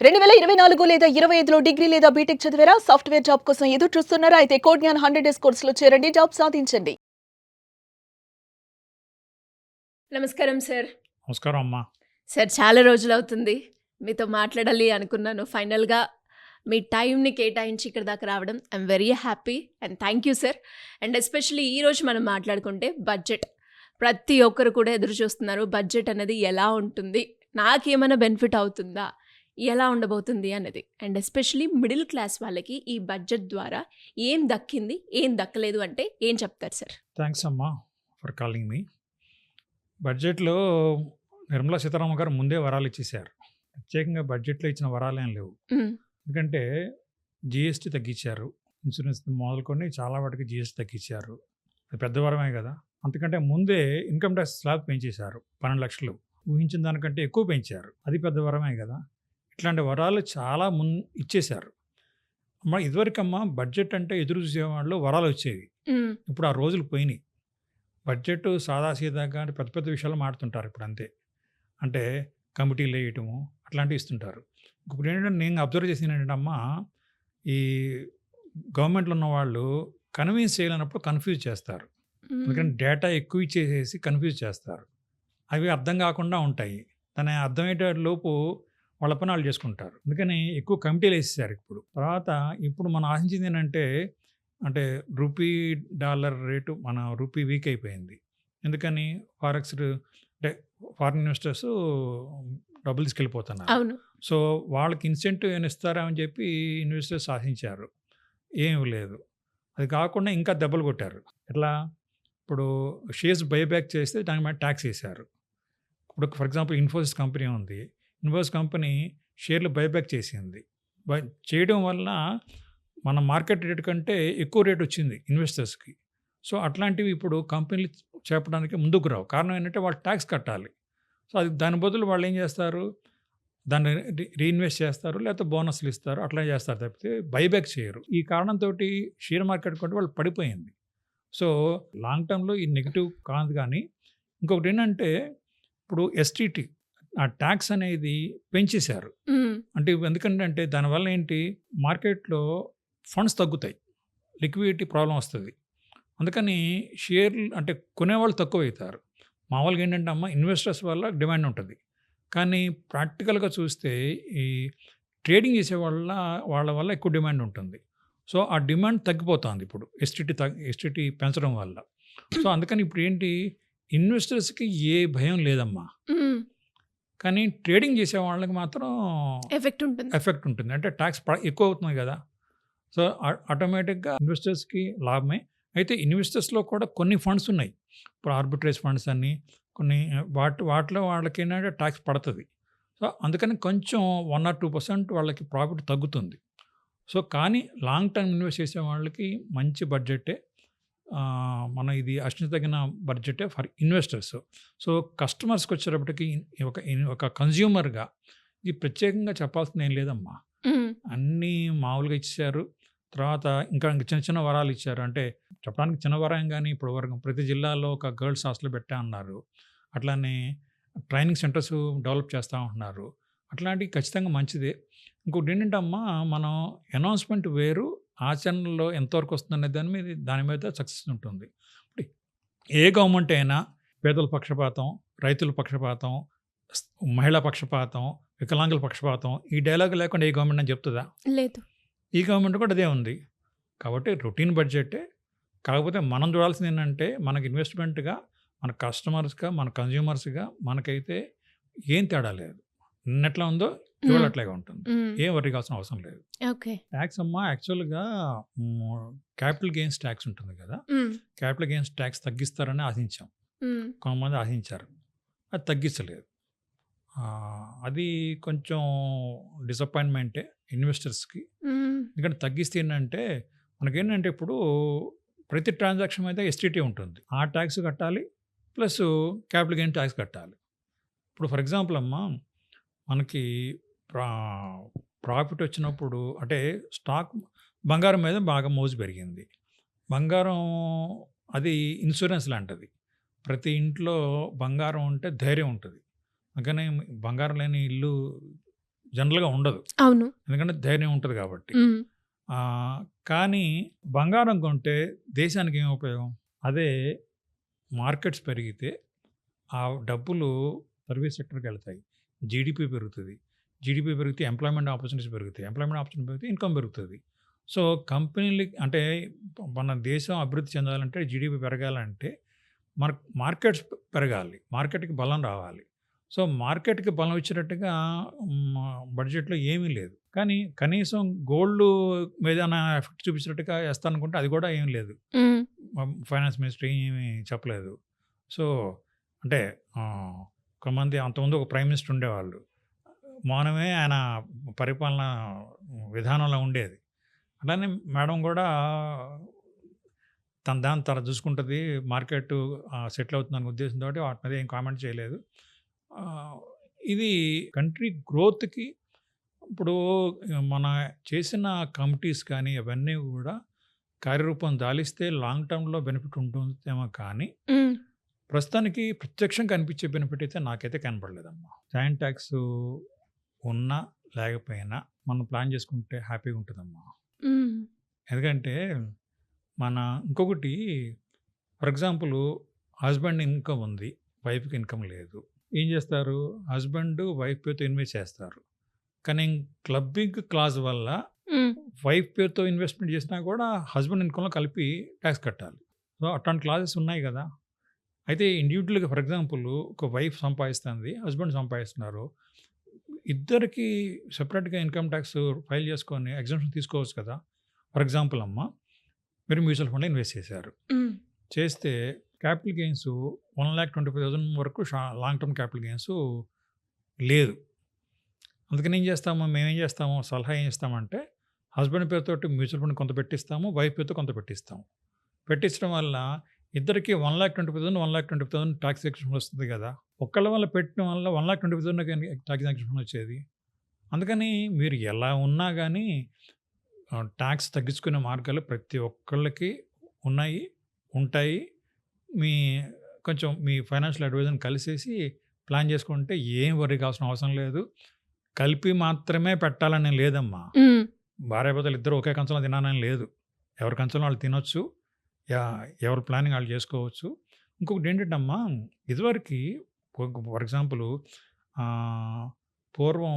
2024 లేదా 25లో డిగ్రీ లేదా బీటెక్ చదివారా? సాఫ్ట్‌వేర్ జాబ్ కోసం ఎదురు చూస్తున్నారా? అయితే కోడ్‌జ్ఞాన్ 100 డేస్ కోర్సులో చేరండి. జాబ్ సాధించండి. నమస్కారం సార్. నమస్కారం అమ్మా. సార్ చాలా రోజులవుతుంది. మీతో మాట్లాడాలి అనుకున్నాను. ఫైనల్‌గా మీ టైంని కేటాయించి ఇక్కడి దాకా రావడం I'm very happy and thank you sir. And especially ఈరోజు మనం మాట్లాడుకుంటే బడ్జెట్. ప్రతి ఒక్కరు కూడా ఎదురు చూస్తున్నారు. బడ్జెట్ అనేది ఎలా ఉంటుంది? నాకేమైనా బెనిఫిట్ అవుతుందా? ఎలా ఉండబోతుంది అన్నది. అండ్ ఎస్పెషల్లీ మిడిల్ క్లాస్ వాళ్ళకి ఈ బడ్జెట్ ద్వారా ఏం దక్కింది? ఏం దక్కలేదు అంటే ఏం చెప్తారు సార్? థ్యాంక్స్ అమ్మా ఫర్ కాలింగ్ మీ. బడ్జెట్‌లో నిర్మలా సీతారామన్ గారు ముందే వరాలు ఇచ్చేశారు. ప్రత్యేకంగా బడ్జెట్‌లో ఇచ్చిన వరాలేం లేవు. హ్మ్. ఎందుకంటే జీఎస్టీ తగ్గించారు. ఇన్సూరెన్స్ మొదలుకొని చాలా వాటికి జీఎస్టీ తగ్గించారు. అది పెద్ద వరమే కదా! అంతకంటే ముందే ఇన్‌కమ్ టాక్స్ స్లాబ్ పెంచేశారు. 12,00,000 ఊహించిన దానికంటే ఎక్కువ పెంచారు. అది పెద్ద వరమే కదా! ఇట్లాంటి వరాలు చాలా ఇచ్చేశారు. ఇదివరకమ్మా బడ్జెట్ అంటే ఎదురు చూసేవాళ్ళు వరాలొచ్చేవి. హ్మ్. ఇప్పుడు ఆ రోజులు పోయినాయి. బడ్జెట్ సాదాసీదాగా అంటే పెద్ద పెద్ద విషయాలు మాట్లాడుతుంటారు ఇప్పుడు అంతే. అంటే కమిటీలేయటము అట్లాంటివి ఇస్తుంటారు. ఇప్పుడు ఏంటంటే నేను అబ్జర్వ్ చేసింది ఏంటంటే అమ్మా, ఈ గవర్నమెంట్‌లో ఉన్నవాళ్ళు కన్విన్స్ చేయలేనప్పుడు కన్‌ఫ్యూజ్ చేస్తారు. హ్మ్. ఎందుకంటే డేటా ఎక్కువ ఇచ్చేసేసి కన్‌ఫ్యూజ్ చేస్తారు. అవి అర్థం కాకుండా ఉంటాయి. దాని అర్థమయ్యేట లోపు వాళ్ళ పని ఆళ్ళు చేసుకుంటారు. అందుకని ఎక్కువ కమిటీలేసేసారు ఇప్పుడు. తర్వాత ఇప్పుడు మనం ఆశించింది ఏంటంటే, అంటే రూపీ, డాలర్ రేటు మన రూపీ వీక్ అయిపోయింది. ఎందుకని ఫారెక్స్ అంటే ఫారిన్ ఇన్వెస్టర్స్ డబ్బులు తీసుకెళ్ళిపోతున్నారు. అవును. సో, వాళ్ళకి ఇన్సెంటివ్ ఏమైనా ఇస్తారా అని చెప్పి ఇన్వెస్టర్స్ ఆశించారు. ఏమి లేదు. అది కాకుండా ఇంకా దెబ్బలు కొట్టారు. ఎట్లా? ఇప్పుడు షేర్స్ బైబ్యాక్ చేస్తే దాని మీద టాక్స్ ఏశారు. ఇప్పుడు ఫర్ ఎగ్జాంపుల్ ఇన్ఫోసిస్ కంపెనీ ఉంది. ఇన్ఫోసిస్ కంపెనీ షేర్లు బైబ్యాక్ చేసింది. బై చేయడం వల్ల మన మార్కెట్ రేట్ కంటే ఎక్కువ రేట్ వచ్చింది ఇన్వెస్టర్స్‌కి. సో, అట్లాంటివి ఇప్పుడు కంపెనీలు చేపడానికి ముందుకు రావు. కారణం ఏంటంటే వాళ్ళు టాక్స్ కట్టాలి. సో, అది దాని బదులు వాళ్ళేం చేస్తారు? దాన్ని రీఇన్వెస్ట్ చేస్తారు. లేకపోతే బోనస్‌లు ఇస్తారు. అట్లా చేస్తారు తప్పితే బైబ్యాక్ చేయరు. ఈ కారణంతోటి షేర్ మార్కెట్ కూడా వాళ్ళు పడిపోయింది. సో, లాంగ్ టర్మ్‌లో ఈ నెగెటివ్ కాదు గానీ, ఇంకొకటేంటంటే ఇప్పుడు ఎస్టీటీ ఆ టాక్స్ అనేది పెంచేశారు. హ్మ్. అంటే ఎందుకంటే దానివల్ల ఏంటి మార్కెట్‌లో ఫండ్స్ తగ్గుతాయి. లిక్విడిటీ ప్రాబ్లమ్ వస్తది. అందుకని షేర్లు అంటే కొనేవాళ్ళు తక్కువైతారు. మామూలుగా ఏంటంటే అమ్మ ఇన్వెస్టర్స్ వల్ల డిమాండ్ ఉంటది. కానీ ప్రాక్టికల్‌గా చూస్తే ఈ ట్రేడింగ్ వాళ్ళ వల్ల ఎక్కువ డిమాండ్ ఉంటుంది. సో, ఆ డిమాండ్ తగ్గిపోతాంది ఇప్పుడు ఎస్టీటీ పెంచడం వల్ల. సో, అందుకని ఇప్పుడేంటి ఇన్వెస్టర్స్‌కి ఏ భయం లేదమ్మా. హ్మ్. కానీ ట్రేడింగ్ చేసే వాళ్ళకి మాత్రం ఎఫెక్ట్ ఉంటుంది. ఎఫెక్ట్ ఉంటుంది. అంటే టాక్స్ ఎక్కువ అవుతుంది గదా! సో, ఆటోమేటిక్‌గా ఇన్వెస్టర్స్‌కి లాభమే. అయితే ఇన్వెస్టర్స్‌లో కూడా కొన్ని ఫండ్స్ ఉన్నాయి. ఇప్పుడు ఆర్బిట్రేజ్ ఫండ్స్ అని కొన్ని వాటిలో వాళ్ళకేంటంటే టాక్స్ పడతది. సో, అందుకని కొంచెం 1 ఆర్ 2% వాళ్ళకి ప్రాఫిట్ తగ్గుతుంది. సో, కానీ లాంగ్ టర్మ్ ఇన్వెస్ట్ చేసే వాళ్ళకి మంచి బడ్జెటే. మనం ఇది ఆశించదగిన బడ్జెటే ఫర్ ఇన్వెస్టర్స్. సో, కస్టమర్స్‌కొచ్చేటప్పటికి ఒక కన్జ్యూమర్‌గా ఇది ప్రత్యేకంగా చెప్పాల్సింది ఏం లేదమ్మా. హ్మ్. అన్నీ మామూలుగా ఇచ్చేశారు. తర్వాత ఇంకా చిన్న చిన్న వరాలు ఇచ్చారు. అంటే చెప్పడానికి చిన్న వరం గాని ఇప్పటి వరకు ప్రతి జిల్లాలో ఒక గర్ల్స్ హాస్టల్ పెట్టా అన్నారు. అట్లానే ట్రైనింగ్ సెంటర్స్ డెవలప్ చేస్తా ఉంటున్నారు. అట్లాంటివి ఖచ్చితంగా మంచిదే. ఇంకోటేంటంటే అమ్మా మనం అనౌన్స్‌మెంట్ వేరు, ఆచరణలో ఎంతవరకు వస్తుందనే దాని మీద సక్సెస్ ఉంటుంది. ఇప్పుడు ఏ గవర్నమెంట్ అయినా పేదల పక్షపాతం, రైతుల పక్షపాతం, స్ మహిళా పక్షపాతం, వికలాంగుల పక్షపాతం ఈ డైలాగ్ లేకుండా ఏ గవర్నమెంట్ అని చెప్తదా? లేదు. ఈ గవర్నమెంట్ కూడా అదే ఉంది. కాబట్టి రొటీన్ బడ్జెటే. కాకపోతే మనం చూడాల్సిందేంటంటే మనకి ఇన్వెస్ట్‌మెంట్‌గా, మన కస్టమర్స్‌గా, మన కన్జ్యూమర్స్‌గా మనకైతే ఏం తేడా లేదు. నిన్నెట్లా ఉందో ఇవాళ హ్మ్. అట్లాగే ఉంటుంది. హ్మ్. ఏం వర్రీ కావాల్సిన అవసరం లేదు. ఓకే. టాక్స్ అమ్మా యాక్చువల్‌గా హ్మ్, క్యాపిటల్ గెయిన్స్ టాక్స్ ఉంటుంది కదా! హ్మ్. క్యాపిటల్ గెయిన్స్ టాక్స్ తగ్గిస్తారని ఆశించాం. హ్మ్. కొంతమంది ఆశించారు. అది తగ్గించలేదు. అది కొంచెం డిసప్పాయింట్‌మెంటే ఇన్వెస్టర్స్‌కి. హ్మ్. ఎందుకంటే తగ్గిస్తే ఏంటంటే, మనకేంటంటే ఇప్పుడు ప్రతి ట్రాన్సాక్షన్ మీద ఎస్టీటీ ఉంటుంది. ఆ టాక్స్ కట్టాలి. ప్లస్ క్యాపిటల్ గెయిన్ టాక్స్ కట్టాలి. ఇప్పుడు ఫర్ ఎగ్జాంపుల్ అమ్మా, మనకి ప్రా ప్రాఫిట్ వచ్చినప్పుడు అంటే స్టాక్ బంగారం మీద బాగా మోజు పెరిగింది. బంగారం అది ఇన్సూరెన్స్ లాంటిది. ప్రతి ఇంట్లో బంగారం ఉంటే ధైర్యం ఉంటది. అందుకని బంగారం లేని ఇల్లు జనరల్‌గా ఉండదు. అవును. ఎందుకంటే ధైర్యం ఉంటది కాబట్టి. హ్మ్. కానీ బంగారం కొంటే దేశానికి ఏం ఉపయోగం? అదే మార్కెట్స్ పెరిగితే ఆ డబ్బులు సర్వీస్ సెక్టర్‌కెళ్తాయి. జీడీపీ పెరుగుతది. జీడీపీ పెరిగితే ఎంప్లాయ్‌మెంట్ ఆపర్చునిటీస్ పెరుగుతాయి. ఎంప్లాయ్‌మెంట్ ఆపర్చునిటీ పెరిగితే ఇన్‌కమ్ పెరుగుతది. సో, కంపెనీలు అంటే మన దేశం అభివృద్ధి చెందాలంటే జీడీపీ పెరగాలంటే మార్కెట్స్ పెరగాలి. మార్కెట్‌కి బలం రావాలి. సో, మార్కెట్‌కి బలం ఇచ్చేటట్టుగా బడ్జెట్‌లో ఏమీ లేదు. కానీ కనీసం గోల్డ్ మీదేమైనా ఎఫెక్ట్ చూపించేటట్టుగా ఏస్తారనుకుంటే అది కూడా ఏమి లేదు. హ్మ్. ఫైనాన్స్ మినిస్టర్ ఏమి చెప్పలేదు. సో, అంటే కొంతమంది అంతకుముందు ఒక ప్రైమ్ మినిస్టర్ ఉండేవాళ్ళు. మౌనమే ఆయన పరిపాలన విధానంలో ఉండేది. అట్లానే మేడం కూడా తన దాన్ని తను చూసుకుంటది. మార్కెట్ సెటిల్ అవుతుందనే ఉద్దేశంతోటి వాటి మీద ఏం కామెంట్ చేయలేదు. ఆహ్, ఇది కంట్రీ గ్రోత్‌కి ఇప్పుడు మన చేసిన కమిటీస్ కానీ అవన్నీ కూడా కార్యరూపం దాలిస్తే లాంగ్ టర్మ్‌లో బెనిఫిట్ ఉంటుందేమో కానీ, హ్మ్. ప్రస్తుతానికి ప్రత్యక్షంగా కనిపించే బెనిఫిట్ అయితే నాకైతే కనపడలేదమ్మా. జాయింట్ టాక్స్ ఉన్నా, లేకపోయినా మనం ప్లాన్ చేసుకుంటే హ్యాపీగా ఉంటదమ్మా. హ్మ్. ఎందుకంటే మన ఇంకొకటి ఫర్ ఎగ్జాంపుల్ హస్బెండ్ ఇన్‌కమ్ ఉంది. వైఫ్‌కి ఇన్‌కమ్ లేదు. ఏం చేస్తారు? హస్బెండ్ వైఫ్ పేరుతో ఇన్వెస్ట్ చేస్తారు. కానీ క్లబ్బింగ్ క్లాజ్ వల్ల హ్మ్. వైఫ్ పేరుతో ఇన్వెస్ట్‌మెంట్ చేసినా కూడా హస్బెండ్ ఇన్‌కమ్‌లో కలిపి టాక్స్ కట్టాలి. సో, అట్లాంటి క్లాజెస్ ఉన్నాయి కదా! అయితే ఇండివిడ్యువల్‌గా ఫర్ ఎగ్జాంపుల్ ఒక వైఫ్ సంపాదిస్తుంది. హస్బెండ్ సంపాదిస్తున్నారు. ఇద్దరికీ సెపరేట్‌గా ఇన్‌కమ్ టాక్స్ ఫైల్ చేసుకొని ఎగ్జామ్షన్ తీసుకోవచ్చు కదా! ఫర్ ఎగ్జాంపుల్ అమ్మ, మీరు మ్యూచువల్ ఫండ్‌లో ఇన్వెస్ట్ చేశారు. హ్మ్. చేస్తే క్యాపిటల్ గెయిన్స్ 1,25,000 వరకు లాంగ్ టర్మ్ క్యాపిటల్ గెయిన్స్ లేదు. అందుకని ఏం చేస్తాము? మేమేం చేస్తాము? సలహా ఏం ఇస్తామంటే, హస్బెండ్ పేరుతోటి మ్యూచువల్ ఫండ్ కొంత పెట్టిస్తాము. వైఫ్ పేరుతో కొంత పెట్టిస్తాము. పెట్టించడం వల్ల ఇద్దరికీ 1,25,000, 1,20,000 టాక్స్ ఎగ్జంప్షన్ వస్తుంది కదా! ఒక్కళ్ళ వల్ల పెట్టడం వల్ల 1,20,000 గాని టాక్స్ ఎగ్జంప్షన్ వచ్చేది. అందుకని మీరు ఎలా ఉన్నా గానీ టాక్స్ తగ్గించుకునే మార్గాలు ప్రతి ఒక్కళ్ళకి ఉన్నాయి, ఉంటాయి. మీ కొంచెం మీ ఫైనాన్షియల్ అడ్వైజర్‌ని కలిసేసి ప్లాన్ చేసుకుంటే ఏం వర్రీ కావాల్సిన అవసరం లేదు. కలిపి మాత్రమే పెట్టాలని లేదమ్మా. హ్మ్. భార్యాభర్తలు ఇద్దరు ఒకే కంచంలో తినాలని లేదు. ఎవరి కంచంలో వాళ్ళు తినొచ్చు. ఎవరి ప్లానింగ్ ఆళ్ళు చేసుకోవచ్చు. ఇంకొకటేంటంటే అమ్మా, ఇదివరకి ఫర్ ఎగ్జాంపుల్ ఆహ్, పూర్వం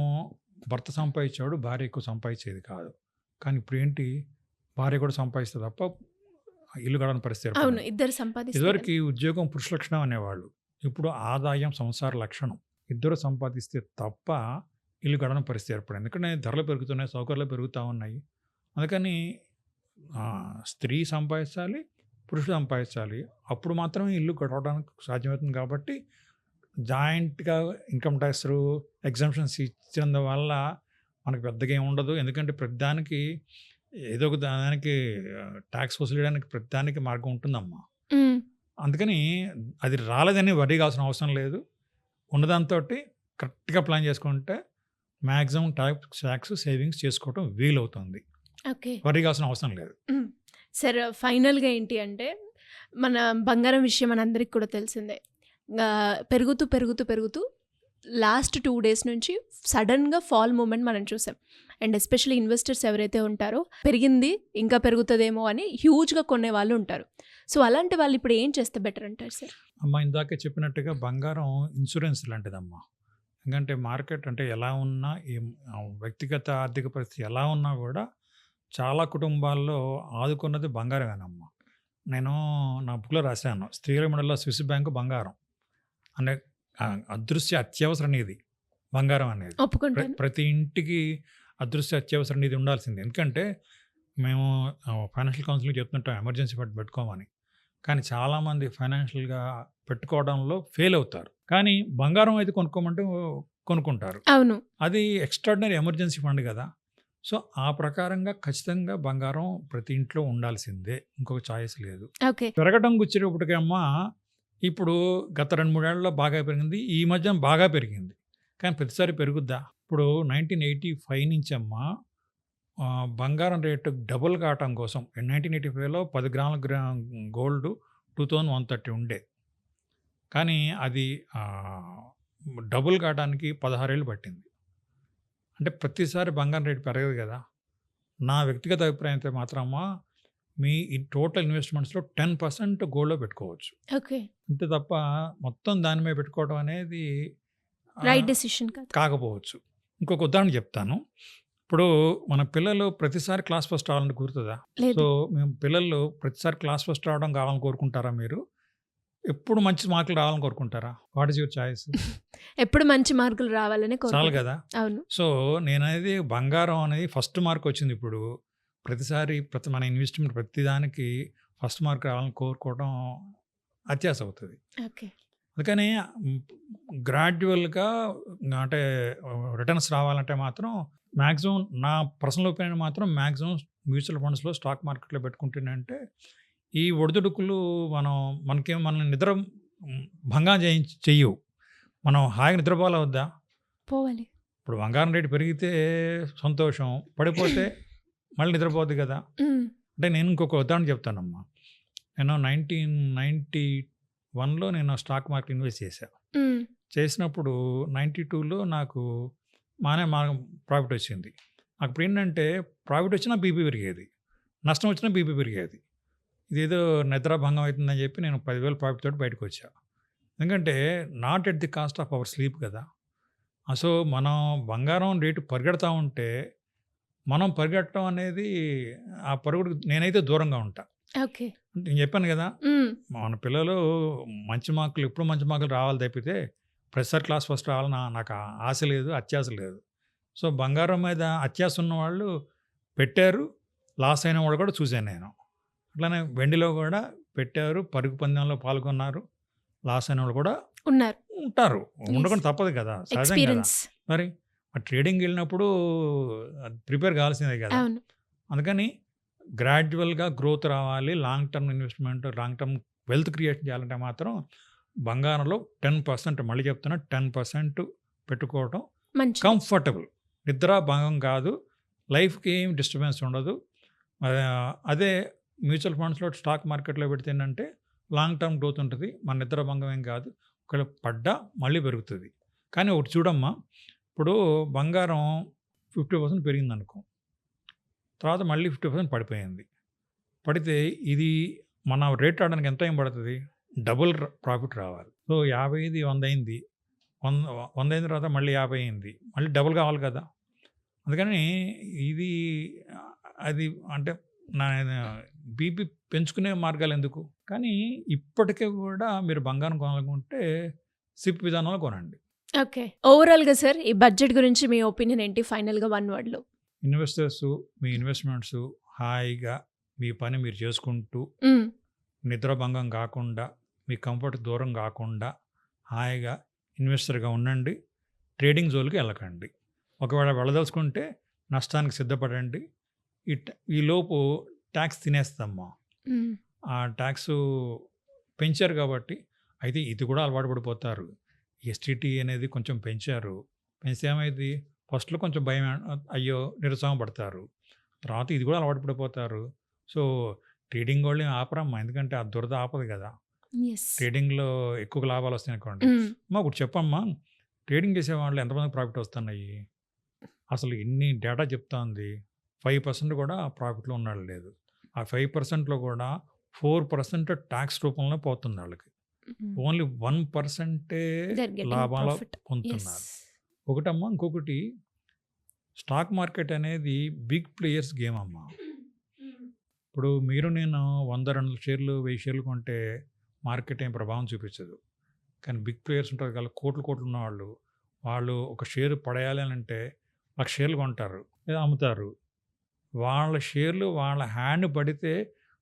భర్త సంపాదించేవాడు, భార్య ఎక్కువ సంపాదించేది కాదు. కానీ ఇప్పుడేంటి, భార్య కూడా సంపాదిస్తే తప్ప ఇల్లు గడవని పరిస్థితి అవును. ఏర్పడింది. ఇద్దరు సంపాదిస్తేనే. ఇదివరకి ఉద్యోగం పురుష లక్షణం అనేవాళ్ళు. ఇప్పుడు ఆదాయం సంసార లక్షణం. ఇద్దరు సంపాదిస్తే తప్ప ఇల్లు గడవని పరిస్థితి ఏర్పడింది. ఎందుకంటే ధరలు పెరుగుతున్నాయి, సౌకర్యాలు పెరుగుతా ఉన్నాయి. అందుకని స్త్రీ సంపాదించాలి, పురుషుడు సంపాదించాలి. అప్పుడు మాత్రమే ఇల్లు గడవడానికి సాధ్యమవుతుంది కాబట్టి జాయింట్‌గా ఇన్‌కమ్ టాక్స్ ఎగ్జంప్షన్స్ ఇచ్చినందువల్ల మనకు పెద్దగా ఏమి ఉండదు. ఎందుకంటే ప్రతిదానికి ఏదో ఒక దానికి టాక్స్ వసూలు చేయడానికి ప్రతిదానికి మార్గం ఉంటుందమ్మా. హ్మ్. అందుకని అది రాలేదని వర్రీ కావాల్సిన అవసరం లేదు. ఉన్నదాంతోటి కరెక్ట్‌గా ప్లాన్ చేసుకుంటే మాక్సిమం టాక్స్ సేవింగ్స్ చేసుకోవటం వీలవుతుంది. ఓకే. వర్రీ కావాల్సిన అవసరం లేదు. హ్మ్. సార్ ఫైనల్‌గా ఏంటి అంటే, మన బంగారం విషయం మనందరికి కూడా తెలిసిందే. పెరుగుతూ, పెరుగుతూ, పెరుగుతూ లాస్ట్ 2 డేస్ నుంచి సడెన్‌గా ఫాల్ మూవ్‌మెంట్ మనం చూసాం. అండ్ ఎస్పెషల్లీ ఇన్వెస్టర్స్ ఎవరైతే ఉంటారో, పెరిగింది ఇంకా పెరుగుతదేమో అని హ్యూజ్‌గా కొనేవాళ్ళు ఉంటారు. సో, అలాంటి వాళ్ళు ఇప్పుడు ఏం చేస్తే బెటర్ అంటారు సార్? అమ్మ ఇందాకే చెప్పినట్టుగా బంగారం ఇన్సూరెన్స్ లాంటిదమ్మా. ఎందుకంటే మార్కెట్ అంటే ఎలా ఉన్నా వ్యక్తిగత ఆర్థిక పరిస్థితి ఎలా ఉన్నా కూడా చాలా కుటుంబాల్లో ఆదుకున్నది బంగారమేనమ్మా. నేను నా బుక్‌లో రాశాను. 'స్త్రీల మెడలో స్విస్ బ్యాంక్ బంగారం' అనే అదృశ్య అత్యవసర నిధి బంగారం అనేది. ఒప్పుకుంటాను. ప్రతి ఇంటికి అదృశ్య అత్యవసర నిధి ఉండాల్సిందే. ఎందుకంటే మేము ఫైనాన్షియల్ కౌన్సిలింగ్ చెప్తుంటాం ఎమర్జెన్సీ ఫండ్ పెట్టుకోమని. కానీ చాలామంది ఫైనాన్షియల్‌గా పెట్టుకోవడంలో ఫెయిల్ అవుతారు. కానీ బంగారం అయితే కొనుక్కోమంటే కొనుక్కుంటారు. అవును. అది ఎక్స్ట్రార్డినరీ ఎమర్జెన్సీ ఫండ్ గదా! సో, ఆ ప్రకారంగా ఖచ్చితంగా బంగారం ప్రతి ఇంట్లో ఉండాల్సిందే. ఇంకొక చాయిస్ లేదు. ఓకే. పెరగడం వచ్చేటప్పటికమ్మా ఇప్పుడు గత 2, 3 ఏళ్లలో బాగా పెరిగింది. ఈ మధ్య బాగా పెరిగింది. కానీ ప్రతిసారి పెరుగుద్దా? ఇప్పుడు 1985 నుంచమ్మా బంగారం రేటు డబుల్ కావటం కోసం 1985లో 10 గ్రాముల గోల్డ్ 2130 ఉండే. కానీ అది డబుల్ కావడానికి 16 ఏళ్ళు పట్టింది. అంటే ప్రతిసారి బంగారం రేటు పెరగదు కదా! నా వ్యక్తిగత అభిప్రాయం అయితే మాత్రమా మీ ఈ టోటల్ ఇన్వెస్ట్‌మెంట్స్‌లో 10% గోల్డ్‌లో పెట్టుకోవచ్చు. ఓకే. అంతే తప్ప మొత్తం దాని మీద పెట్టుకోవడం అనేది రైట్ ఆహ్, డెసిషన్ కాదు. కాకపోవచ్చు. ఇంకొక ఉదాహరణ చెప్తాను. ఇప్పుడు మన పిల్లలు ప్రతిసారి క్లాస్ ఫస్ట్ రావాలని కుదురుతదా? లేదు. సో, మేము పిల్లలు ప్రతిసారి క్లాస్ ఫస్ట్ రావడం కావాలని కోరుకుంటారా మీరు? ఎప్పుడు మంచి మార్కులు రావాలని కోరుకుంటారా? What is your choice? ఎప్పుడు మంచి మార్కులు రావాలనే చాలు కోరుకుంటాం. కదా! అవును. సో, నేననేది బంగారం అనేది ఫస్ట్ మార్క్ వచ్చింది ఇప్పుడు. ప్రతిసారి మన ఇన్వెస్ట్‌మెంట్ ప్రతిదానికి ఫస్ట్ మార్క్ రావాలని కోరుకోవడం అత్యాశ అవుతది. ఓకే. అందుకని హ్మ్, గ్రాడ్యువల్‌గా అంటే రిటర్న్స్ రావాలంటే మాత్రం మాక్సిమం నా పర్సనల్ ఒపీనియన్ మాత్రం మాక్సిమం మ్యూచువల్ ఫండ్స్‌లో స్టాక్ మార్కెట్‌లో పెట్టుకుంటేనంటే ఈ ఒడిదుడుకులు మనల్ని నిద్ర భంగం చెయ్యవు. మనం హాయిగా నిద్రపోవాలా వద్దా? పోవాలి. ఇప్పుడు బంగారం రేటు పెరిగితే సంతోషం. పడిపోతే మళ్ళీ నిద్రపోద్ది కదా! హ్మ్. అంటే నేను ఇంకొక ఉదాహరణ చెప్తానమ్మా. నేను 1991లో నేను స్టాక్ మార్కెట్ ఇన్వెస్ట్ చేశా. హ్మ్. చేసినప్పుడు 92లో నాకు మా ప్రాఫిట్ వచ్చింది. అప్పుడేంటంటే ప్రాఫిట్ వచ్చినా బీపీ పెరిగేది. నష్టం వచ్చినా బీపీ పెరిగేది. ఇదేదో నిద్రాభంగం అవుతుందని చెప్పి నేను 10,000 ప్రాఫిట్ తోటి బయటకొచ్చా. ఎందుకంటే not at the cost of our sleep కదా! సో, మనం బంగారం రేటు పరిగెడతా ఉంటే మనం పరిగెట్టడం అనేది ఆ పరుగుడుకి నేనైతే దూరంగా ఉంటా. ఓకే. నేను చెప్పాను కదా! హ్మ్. మన పిల్లలు ఎప్పుడు మంచి మార్కులు రావాలి తప్పితే ప్రతిసారి క్లాస్ ఫస్ట్ రావాలని నాకు ఆశ లేదు, అత్యాశ లేదు. సో, బంగారం మీద అత్యాశ ఉన్నవాళ్ళు పెట్టారు. లాస్ అయిన వాడు కూడా చూసాను నేను. అట్లానే వెండిలో కూడా పెట్టారు. పరుగు పందెంలో పాల్గొన్నారు. లాస్ అయిన వాళ్ళు కూడా ఉన్నారు. ఉంటారు. యెస్. ఉండకుండా తప్పదు కదా! సహజం కదా! ఎక్స్‌పీరియన్స్. మరి ట్రేడింగ్‌కెళ్ళినప్పుడు ప్రిపేర్ కావాల్సిందే కదా! అవును. అందుకని గ్రాడ్యువల్‌గా గ్రోత్ రావాలి. Long term investment, long term wealth create చేయాలంటే మాత్రం బంగారంలో 10% మళ్ళీ చెప్తున్నా 10% పెట్టుకోవడం మంచిది. కంఫర్టబుల్. నిద్ర భంగం కాదు. లైఫ్‌కి ఏం డిస్టర్బెన్స్ ఉండదు. అదే మ్యూచువల్ ఫండ్స్‌లో స్టాక్ మార్కెట్‌లో పెడితే ఏంటంటే లాంగ్ టర్మ్ గ్రోత్ ఉంటది. మన నిద్ర భంగం ఏం కాదు. ఒకవేళ పడ్డా మళ్ళీ పెరుగుతది. కానీ ఒకటి చూడమ్మా, ఇప్పుడు బంగారం 50% పెరిగిందనుకో. తర్వాత మళ్ళీ 50% పడిపోయింది. పడితే ఇది మన రేట్ రావడానికి ఎంత టైం పడతది? డబుల్ ప్రాఫిట్ రావాలి. సో, 50ది 100 అయింది. 100 అయిన తర్వాత మళ్ళీ 50 అయింది. మళ్ళీ డబుల్ కావాలి కదా! అందుకని ఇది అది అంటే నా బీపీ పెంచుకునే మార్గాలెందుకు? కానీ ఇప్పటికి కూడా మీరు బంగారం కొనాలనుకుంటే సిప్ విధానంలో కొనండి. ఓకే. ఓవరాల్‌గా సార్ ఈ బడ్జెట్ గురించి మీ ఒపీనియన్ ఏంటి ఫైనల్‌గా 1 వర్డ్‌లో? ఇన్వెస్టర్సు మీ ఇన్వెస్ట్‌మెంట్సు హాయిగా మీ పని మీరు చేసుకుంటూ హ్మ్. నిద్రాభంగం కాకుండా, మీ కంఫర్ట్ దూరం కాకుండా హాయిగా ఇన్వెస్టర్‌గా ఉండండి. ట్రేడింగ్ జోలికి వెళ్ళకండి. ఒకవేళ వెళ్ళదలుచుకుంటే నష్టానికి సిద్ధపడండి. ఈలోపు ట్యాక్స్ తినేస్తదమ్మా. హ్మ్. ఆ ట్యాక్సు పెంచారు కాబట్టి అయితే ఇది కూడా అలవాటు పడిపోతారు. ఎస్టీటీ అనేది కొంచెం పెంచారు. పెంచితే ఏమైద్ది? ఫస్ట్‌లో కొంచెం భయం అయ్యో! నిరుత్సాహం పడతారు. తర్వాత ఇది కూడా అలవాటు పడిపోతారు. సో, ట్రేడింగ్ వోళ్ళేం ఆపరమ్మా. ఎందుకంటే ఆ దురద ఆపదు కదా! యెస్. ట్రేడింగ్‌లో ఎక్కువ లాభాలొస్తాయనుకోండి. హ్మ్. అమ్మా ఒకటి చెప్పమ్మా. ట్రేడింగ్ చేసేవాళ్ళు ఎంతమందికి ప్రాఫిట్ వస్తున్నాయి? అసలు ఇన్ని డేటా చెప్తాంది. 5% కూడా ప్రాఫిట్‌లో ఉన్నోళ్ళు లేదు. ఆ 5%లో కూడా 4% టాక్స్ రూపంలో పోతుంది ఆళ్ళకి. హ్మ్. ఓన్లీ 1% దే ఆర్ గెట్టింగ్ లాభాలు ప్రాఫిట్. యెస్. పొందుతున్నారు. ఒకటమ్మా. ఇంకొకటి స్టాక్ మార్కెట్ అనేది బిగ్ ప్లేయర్స్ గేమ్ అమ్మా. ఇప్పుడు మీరు నేను 100, 200 షేర్లు, 1000 షేర్లు కొంటే మార్కెట్ ఏం ప్రభావం చూపించదు. కానీ బిగ్ ప్లేయర్స్ ఉంటారు కదా! కోట్లు కోట్లు ఉన్నవాళ్ళు. వాళ్ళు ఒక షేర్ పడేయాలి అనంటే 1,00,000 షేర్లు కొంటారు. లేదా అమ్ముతారు. వాళ్ళ షేర్లు వాళ్ళ హ్యాండ్ పడితే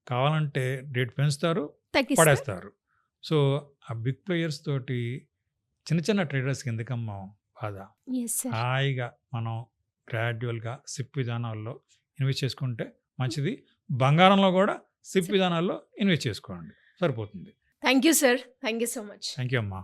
కావాలంటే రేట్ పెంచుతారు, తగ్గిస్తారు. పడేస్తారు. సో, ఆ బిగ్ ప్లేయర్స్ తోటి చిన్న చిన్న ట్రేడర్స్‌కి ఎందుకమ్మా బాధ? Yes sir. హాయిగా మనం గ్రాడ్యువల్‌గా సిప్ విధానాల్లో ఇన్వెస్ట్ చేసుకుంటే మంచిది. బంగారంలో కూడా సిప్ విధానాల్లో ఇన్వెస్ట్ చేసుకోండి. సరిపోతుంది. Thank you sir. Thank you so much. Thank you అమ్మా.